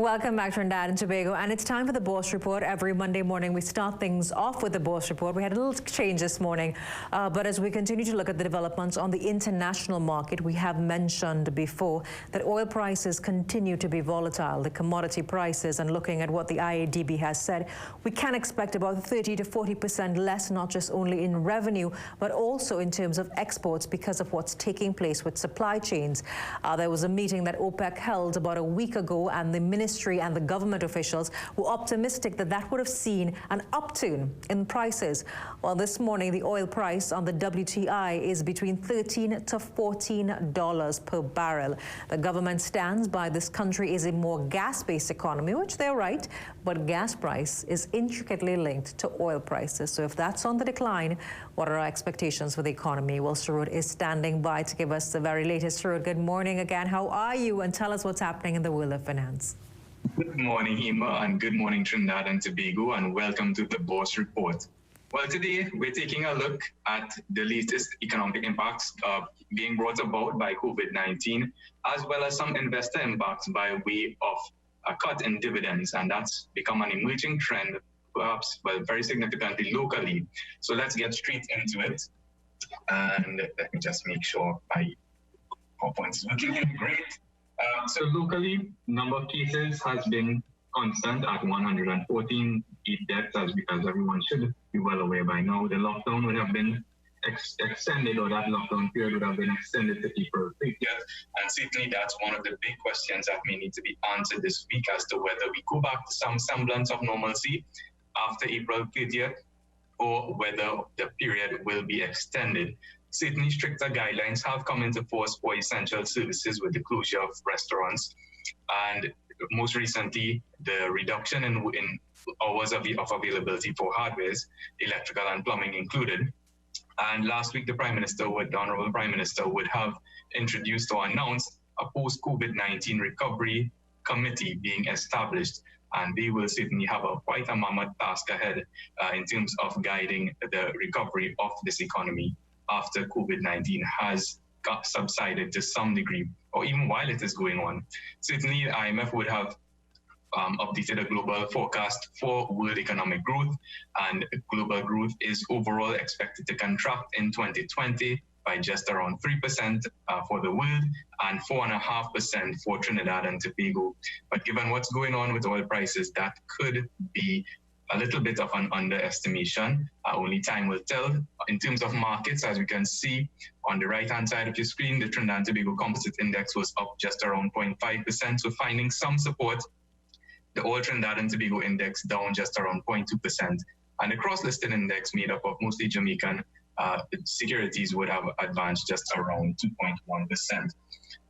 Welcome back, Trinidad and Tobago. And it's time for the Bourse Report. Every Monday morning, we start things off with the Bourse Report. We had a little change this morning, but as we continue to look at the developments on the international market, we have mentioned before that oil prices continue to be volatile, the commodity prices, and looking at what the IADB has said, we can expect about 30 to 40% less, not just only in revenue, but also in terms of exports because of what's taking place with supply chains. There was a meeting that OPEC held about a week ago, and the ministry and the government officials were optimistic that that would have seen an upturn in prices. Well, this morning, the oil price on the WTI is between $13 to $14 per barrel. The government stands by this country is a more gas-based economy, which they're right, but gas price is intricately linked to oil prices. So if that's on the decline, what are our expectations for the economy? Well, Sarodh is standing by to give us the very latest. Sarodh, good morning again. How are you? And tell us what's happening in the world of finance. Good morning, Hima, and good morning, Trinidad and Tobago, and welcome to the Bourse Report. Well, today we're taking a look at the latest economic impacts being brought about by COVID-19, as well as some investor impacts by way of a cut in dividends, and that's become an emerging trend, perhaps, well, very significantly locally. So let's get straight into it, and let me just make sure my PowerPoint is looking great. So locally, number of cases has been constant at 114. Deaths, as everyone should be well aware by now. The lockdown would have been extended, or that lockdown period would have been extended to April 30th. And certainly that's one of the big questions that may need to be answered this week as to whether we go back to some semblance of normalcy after April 30th, or whether the period will be extended. Certainly, stricter guidelines have come into force for essential services with the closure of restaurants, and most recently, the reduction in hours of availability for hardwares, electrical and plumbing included. And last week, the Honorable Prime Minister would have introduced or announced a post-COVID-19 recovery committee being established, and they will certainly have quite a mammoth task ahead in terms of guiding the recovery of this economy after COVID-19 has subsided to some degree, or even while it is going on. Certainly, the IMF would have updated a global forecast for world economic growth, and global growth is overall expected to contract in 2020 by just around 3% for the world and 4.5% for Trinidad and Tobago. But given what's going on with oil prices, that could be a little bit of an underestimation. Only time will tell. In terms of markets, as we can see on the right-hand side of your screen, the Trinidad and Tobago Composite Index was up just around 0.5%, so finding some support. The All Trinidad and Tobago Index down just around 0.2%. And the cross-listed index, made up of mostly Jamaican securities, would have advanced just around 2.1%.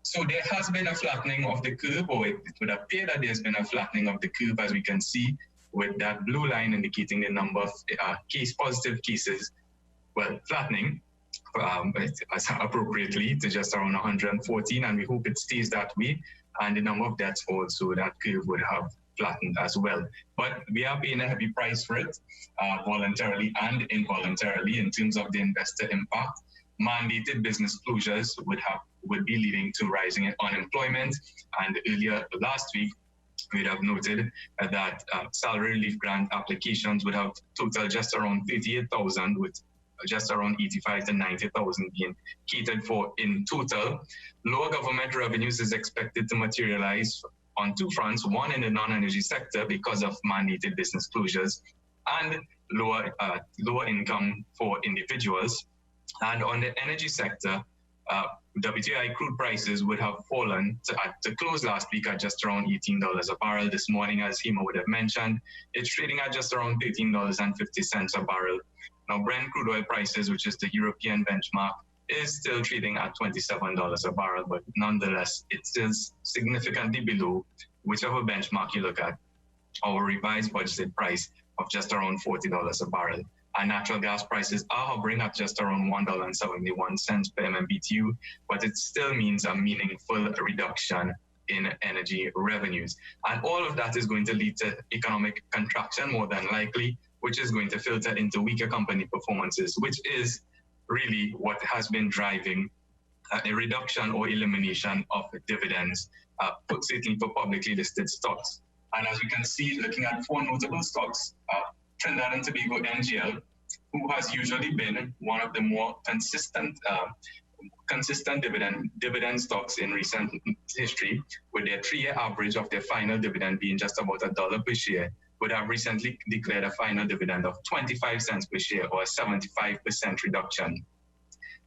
So there has been a flattening of the curve, or it would appear that there's been a flattening of the curve, as we can see with that blue line indicating the number of positive cases, well, flattening appropriately to just around 114, and we hope it stays that way. And the number of deaths also, that curve would have flattened as well. But we are paying a heavy price for it, voluntarily and involuntarily, in terms of the investor impact. Mandated business closures would be leading to rising unemployment. And earlier last week, we'd have noted that salary relief grant applications would have totaled just around 38,000, with just around 85 to 90,000 being catered for in total. Lower government revenues is expected to materialize on two fronts: one in the non-energy sector because of mandated business closures, and lower income for individuals. And on the energy sector, WTI crude prices would have fallen to close last week at just around $18 a barrel. This morning, as Hima would have mentioned, it's trading at just around $13.50 a barrel. Now, Brent crude oil prices, which is the European benchmark, is still trading at $27 a barrel, but nonetheless, it's still significantly below whichever benchmark you look at, our revised budgeted price of just around $40 a barrel. And natural gas prices are hovering at just around $1.71 per MMBTU, but it still means a meaningful reduction in energy revenues. And all of that is going to lead to economic contraction, more than likely, which is going to filter into weaker company performances, which is really what has been driving a reduction or elimination of dividends certainly for publicly listed stocks. And as we can see, looking at 4 notable stocks, Trinidad and Tobago NGL, who has usually been one of the more consistent dividend stocks in recent history, with their 3-year average of their final dividend being just about $1 per share, would have recently declared a final dividend of 25 cents per share, or a 75% reduction.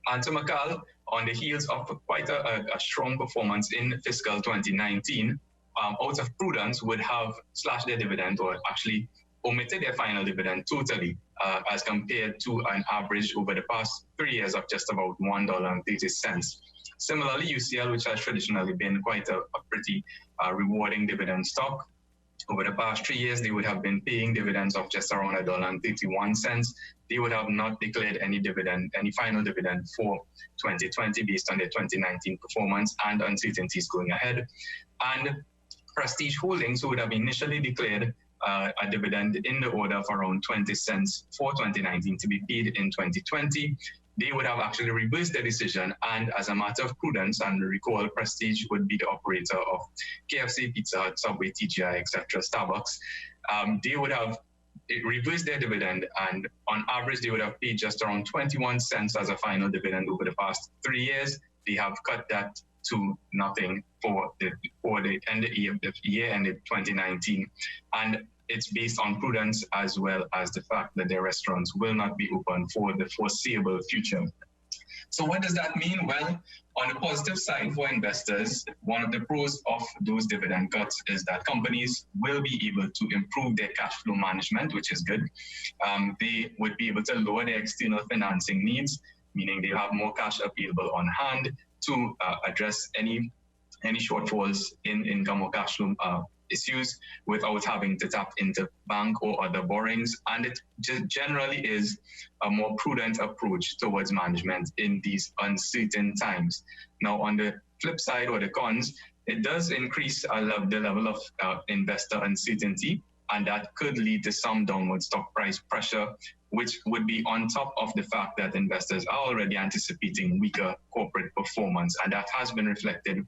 And Tomacal, on the heels of quite a strong performance in fiscal 2019, out of prudence, would have slashed their dividend, or actually omitted their final dividend totally, as compared to an average over the past 3 years of just about $1.30. Similarly, UCL, which has traditionally been quite a pretty rewarding dividend stock, over the past 3 years, they would have been paying dividends of just around $1.31. They would have not declared any dividend, any final dividend for 2020 based on their 2019 performance and uncertainties going ahead. And Prestige Holdings, who would have initially declared a dividend in the order of around 20 cents for 2019 to be paid in 2020, they would have actually reversed their decision, and as a matter of prudence, and recall Prestige would be the operator of KFC, Pizza Hut, Subway, TGI, etc., Starbucks, they would have reversed their dividend, and on average they would have paid just around 21 cents as a final dividend over the past 3 years. They have cut that to nothing for the end of the year ended 2019, and it's based on prudence as well as the fact that their restaurants will not be open for the foreseeable future. So what does that mean? Well, on the positive side for investors, one of the pros of those dividend cuts is that companies will be able to improve their cash flow management, which is good. They would be able to lower their external financing needs, meaning they have more cash available on hand to address any shortfalls in income or cash flow issues without having to tap into bank or other borrowings. And it just generally is a more prudent approach towards management in these uncertain times. Now, on the flip side, or the cons, it does increase the level of investor uncertainty, and that could lead to some downward stock price pressure, which would be on top of the fact that investors are already anticipating weaker corporate performance, and that has been reflected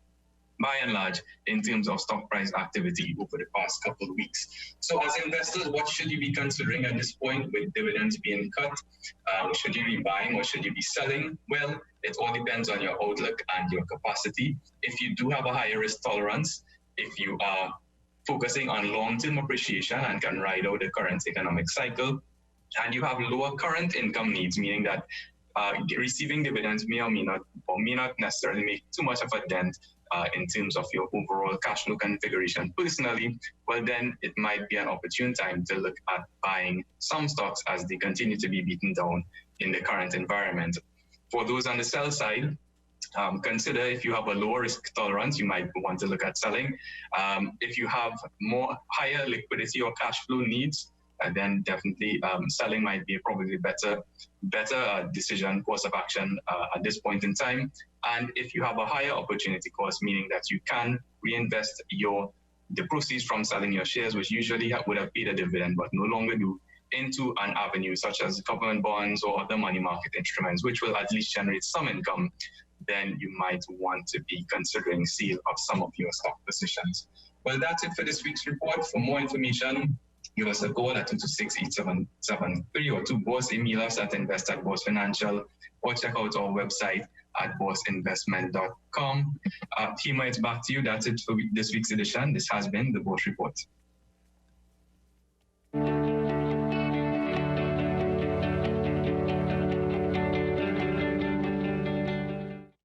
by and large in terms of stock price activity over the past couple of weeks. So as investors, what should you be considering at this point with dividends being cut? Should you be buying or should you be selling? Well, it all depends on your outlook and your capacity. If you do have a higher risk tolerance, if you are focusing on long-term appreciation and can ride out the current economic cycle, and you have lower current income needs, meaning that receiving dividends may or may not necessarily make too much of a dent in terms of your overall cash flow configuration personally, well, then it might be an opportune time to look at buying some stocks as they continue to be beaten down in the current environment. For those on the sell side, consider if you have a lower risk tolerance, you might want to look at selling. If you have higher liquidity or cash flow needs, then definitely selling might be probably better decision, course of action at this point in time. And if you have a higher opportunity cost, meaning that you can reinvest the proceeds from selling your shares, which usually would have paid a dividend but no longer do, into an avenue such as government bonds or other money market instruments, which will at least generate some income, then you might want to be considering sale of some of your stock positions. Well, that's it for this week's report. For more information, give us a call at 226-8773 or to Bourse, email us at invest@bourse.financial, or check out our website at bourseinvestment.com. Hima, it's back to you. That's it for this week's edition. This has been the Bourse Report.